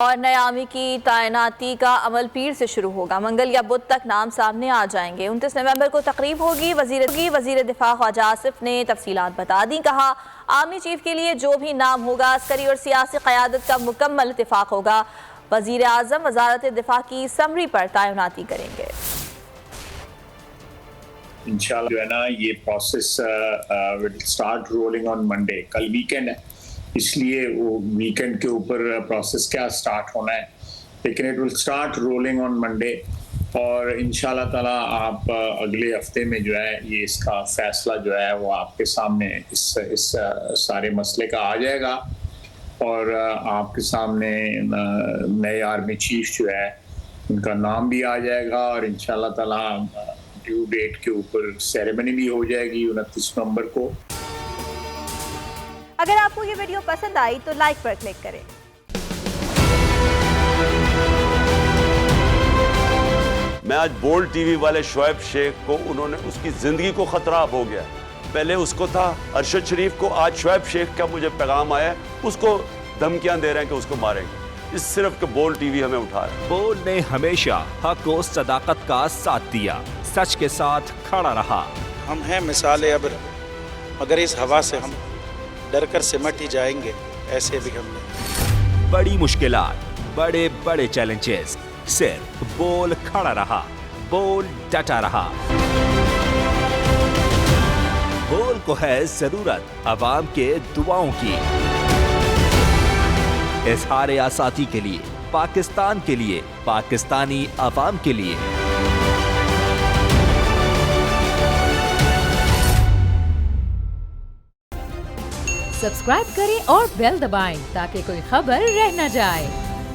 और नए आर्मी की तैनाती का अमल पीर से शुरू होगा। मंगल या बुध तक नाम सामने आ जाएंगे। 29 नवंबर को तकरीब होगी। वजीर दिफा ख्वाजा आसिफ ने तफसीलात बता दी। कहा, आर्मी चीफ के लिए जो भी नाम होगा अस्करी और सियासी क़यादत का मुकम्मल इत्तेफाक होगा। वजीर आज़म वजारत दिफा की समरी पर तैनाती करेंगे। इंशाल्लाह जो है ना, ये process will start rolling on Monday. कल वीकेंड है, इसलिए वो वीकेंड के ऊपर प्रोसेस क्या स्टार्ट होना है, लेकिन it will start rolling on Monday. और इंशाल्लाह ताला आप अगले हफ्ते में जो है ये इसका फैसला जो है वो आपके सामने इस सारे मसले का आ जाएगा और आपके सामने नए आर्मी चीफ जो है उनका नाम भी आ जाएगा और इंशाल्लाह ताला ड्यू डेट के ऊपर सेरेमनी भी हो जाएगी 29 नवंबर को। अगर आपको ये वीडियो पसंद आई तो लाइक पर क्लिक करें। मैं आज बोल्ड टीवी वाले शोएब शेख को, उन्होंने उसकी जिंदगी को खतरा हो गया। पहले उसको था अरशद शरीफ को, आज शोएब शेख का मुझे पैगाम आया, उसको धमकियां दे रहे हैं कि उसको मारेंगे। इस सिर्फ के बोल्ड टीवी हमें उठा रहा है। बोल्ड ने हमेशा हक और सदाकत का साथ दिया, सच के साथ खड़ा रहा। हम हैं मिसाल अब्र, मगर इस हवा से हम डर कर सिमट ही जाएंगे, ऐसे भी हमने। बड़ी मुश्किलात, बड़े बड़े चैलेंजेस, सिर्फ बोल खड़ा रहा, बोल डटा रहा। बोल को है जरूरत अवाम के दुआओं की। इजहार आसाती के लिए, पाकिस्तान के लिए, पाकिस्तानी अवाम के लिए। सब्सक्राइब करें और बेल दबाएं ताकि कोई खबर रह न जाए।